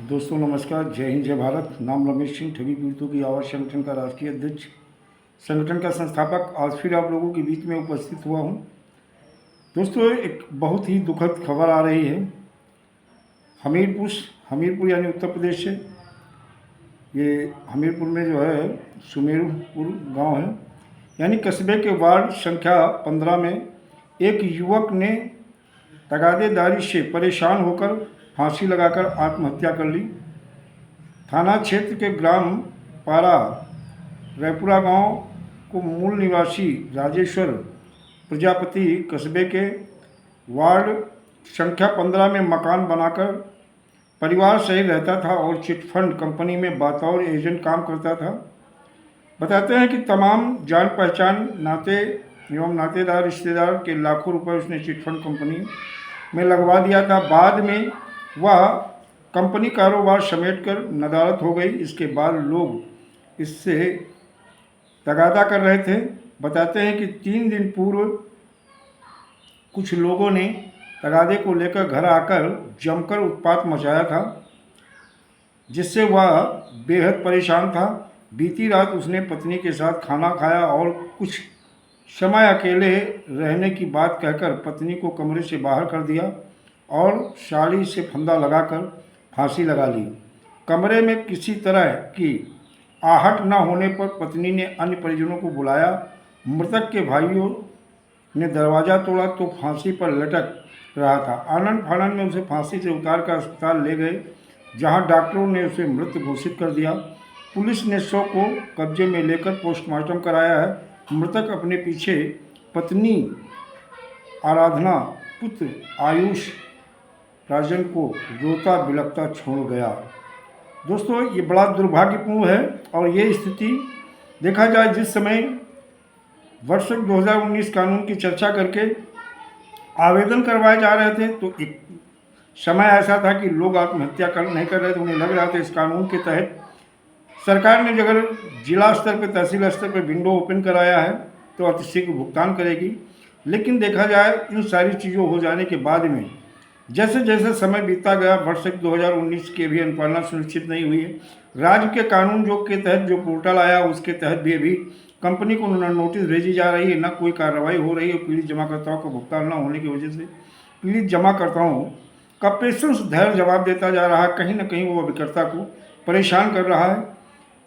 दोस्तों नमस्कार, जय हिंद जय भारत। नाम रमेश सिंह, ठगी पीड़ितों की आवाज़ संगठन का राष्ट्रीय अध्यक्ष, संगठन का संस्थापक आज फिर आप लोगों के बीच में उपस्थित हुआ हूं। दोस्तों एक बहुत ही दुखद खबर आ रही है हमीरपुर यानी उत्तर प्रदेश से। ये हमीरपुर में जो है सुमेरपुर गांव है, यानी कस्बे के वार्ड संख्या 15 में एक युवक ने तगादेदारी से परेशान होकर फांसी लगाकर आत्महत्या कर ली। थाना क्षेत्र के ग्राम पारा रैपुरा गांव को मूल निवासी राजेश्वर प्रजापति कस्बे के वार्ड संख्या 15 में मकान बनाकर परिवार सहित रहता था और चिटफंड कंपनी में बतौर एजेंट काम करता था। बताते हैं कि तमाम जान पहचान नाते एवं नातेदार रिश्तेदार के लाखों रुपए उसने चिटफंड कंपनी में लगवा दिया था। बाद में वह कंपनी कारोबार समेटकर नदारत हो गई। इसके बाद लोग इससे तगादा कर रहे थे। बताते हैं कि 3 दिन पूर्व कुछ लोगों ने तगादे को लेकर घर आकर जमकर उत्पात मचाया था, जिससे वह बेहद परेशान था। बीती रात उसने पत्नी के साथ खाना खाया और कुछ समय अकेले रहने की बात कहकर पत्नी को कमरे से बाहर कर दिया और साड़ी से फंदा लगाकर फांसी लगा ली। कमरे में किसी तरह की आहट न होने पर पत्नी ने अन्य परिजनों को बुलाया। मृतक के भाइयों ने दरवाज़ा तोड़ा तो फांसी पर लटक रहा था। आनन फानन में उसे फांसी से उतार कर अस्पताल ले गए, जहां डॉक्टरों ने उसे मृत घोषित कर दिया। पुलिस ने शव को कब्जे में लेकर पोस्टमार्टम कराया है। मृतक अपने पीछे पत्नी आराधना, पुत्र आयुष राजन को रोता बिलखता छोड़ गया। दोस्तों ये बड़ा दुर्भाग्यपूर्ण है। और ये स्थिति देखा जाए, जिस समय वर्ष 2019 कानून की चर्चा करके आवेदन करवाए जा रहे थे, तो एक समय ऐसा था कि लोग आत्महत्या नहीं कर रहे थे। उन्हें लग रहा था इस कानून के तहत सरकार ने अगर जिला स्तर पर, तहसील स्तर पर विंडो ओपन कराया है तो अतिशीघ्र भुगतान करेगी। लेकिन देखा जाए इन सारी चीज़ों हो जाने के बाद में जैसे जैसे समय बीतता गया, वर्ष 2019 की भी अनुपालना सुनिश्चित नहीं हुई है। राज्य के कानून जो के तहत जो पोर्टल आया उसके तहत भी अभी कंपनी को नोटिस भेजी जा रही है, ना कोई कार्रवाई हो रही है। पीड़ित जमाकर्ताओं को भुगतान न होने की वजह से पीड़ित जमाकर्ताओं का पेशेंस धैर्य जवाब देता जा रहा है। कहीं ना कहीं वो अभिकर्ता को परेशान कर रहा है।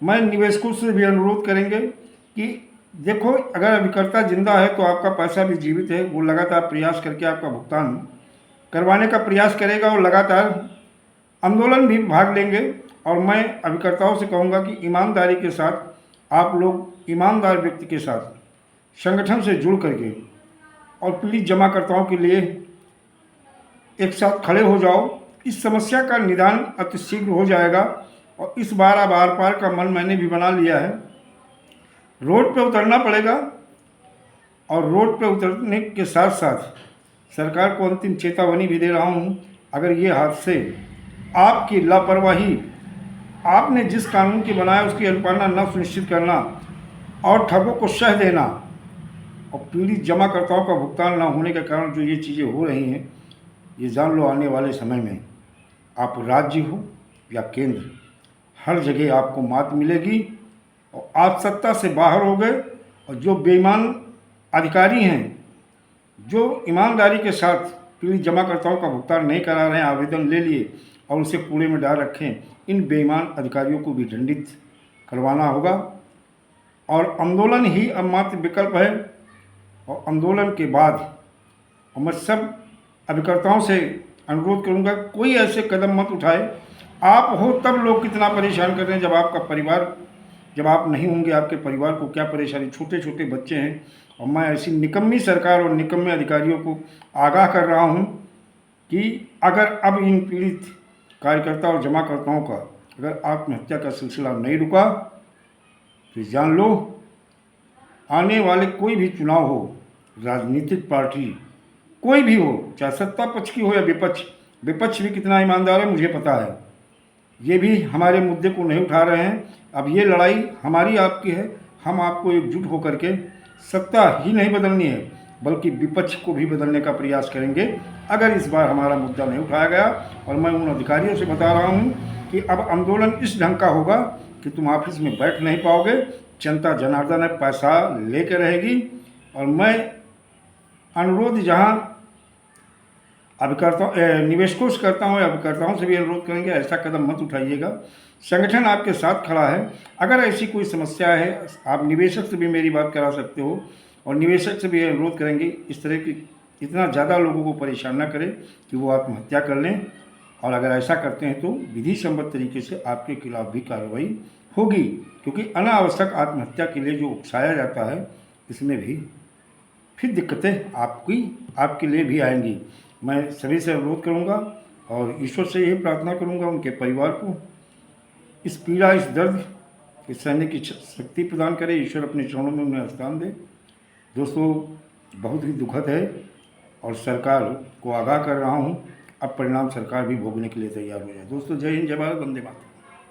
मैं निवेशकों से भी अनुरोध करेंगे कि देखो, अगर अभिकर्ता जिंदा है तो आपका पैसा भी जीवित है। वो लगातार प्रयास करके आपका भुगतान करवाने का प्रयास करेगा और लगातार आंदोलन भी भाग लेंगे। और मैं अभिकर्ताओं से कहूँगा कि ईमानदारी के साथ आप लोग ईमानदार व्यक्ति के साथ संगठन से जुड़ करके और पीड़ित जमाकर्ताओं के लिए एक साथ खड़े हो जाओ। इस समस्या का निदान अतिशीघ्र हो जाएगा। और इस बार अब आर पार का मन मैंने भी बना लिया है। रोड पे उतरना पड़ेगा और रोड पे उतरने के साथ साथ सरकार को अंतिम चेतावनी भी दे रहा हूँ। अगर ये हादसे आपकी लापरवाही, आपने जिस कानून की बनाया उसकी अनुपालना न सुनिश्चित करना और ठगों को सह देना और पीड़ित जमाकर्ताओं का भुगतान न होने के कारण जो ये चीज़ें हो रही हैं, ये जान लो आने वाले समय में आप राज्य हो या केंद्र, हर जगह आपको मात मिलेगी और आप सत्ता से बाहर हो गए। और जो बेईमान अधिकारी हैं, जो ईमानदारी के साथ पीड़ित जमाकर्ताओं का भुगतान नहीं करा रहे हैं, आवेदन ले लिए और उसे कूड़े में डाल रखें, इन बेईमान अधिकारियों को भी दंडित करवाना होगा। और आंदोलन ही अब मात्र विकल्प है। और आंदोलन के बाद मैं सब अभिकर्ताओं से अनुरोध करूंगा, कोई ऐसे कदम मत उठाए। आप हो तब लोग कितना परेशान कर रहे हैं, जब आपका परिवार, जब आप नहीं होंगे आपके परिवार को क्या परेशानी। छोटे छोटे बच्चे हैं। और मैं ऐसी निकम्मी सरकार और निकम्मे अधिकारियों को आगाह कर रहा हूं कि अगर अब इन पीड़ित कार्यकर्ता और जमाकर्ताओं का अगर आत्महत्या का सिलसिला नहीं रुका तो जान लो आने वाले कोई भी चुनाव हो, राजनीतिक पार्टी कोई भी हो, चाहे सत्ता पक्ष की हो या विपक्ष, विपक्ष भी कितना ईमानदार है मुझे पता है। ये भी हमारे मुद्दे को नहीं उठा रहे हैं। अब ये लड़ाई हमारी आपकी है। हम आपको एकजुट होकर के सत्ता ही नहीं बदलनी है बल्कि विपक्ष को भी बदलने का प्रयास करेंगे अगर इस बार हमारा मुद्दा नहीं उठाया गया। और मैं उन अधिकारियों से बता रहा हूँ कि अब आंदोलन इस ढंग का होगा कि तुम ऑफिस में बैठ नहीं पाओगे, जनता जनार्दन है पैसा लेकर रहेगी। और मैं अनुरोध जहाँ अभिकर्ता निवेशकों से करता हूँ, अभिकर्ताओं से भी अनुरोध करेंगे ऐसा कदम मत उठाइएगा। संगठन आपके साथ खड़ा है। अगर ऐसी कोई समस्या है, आप निवेशक से भी मेरी बात करा सकते हो, और निवेशक से भी अनुरोध करेंगे इस तरह की इतना ज़्यादा लोगों को परेशान ना करें कि वो आत्महत्या कर लें। और अगर ऐसा करते हैं तो विधि सम्मत तरीके से आपके खिलाफ भी कार्रवाई होगी, क्योंकि अनावश्यक आत्महत्या के लिए जो उकसाया जाता है, इसमें भी फिर दिक्कतें आपके लिए भी आएंगी। मैं सभी से अनुरोध करूंगा और ईश्वर से यही प्रार्थना करूंगा उनके परिवार को इस पीड़ा, इस दर्द के सहने की शक्ति प्रदान करे। ईश्वर अपने चरणों में उन्हें स्थान दे। दोस्तों, बहुत ही दुखद है और सरकार को आगाह कर रहा हूँ, अब परिणाम सरकार भी भोगने के लिए तैयार हो जाए। दोस्तों, जय हिंद, जय भारत, वंदे मातरम।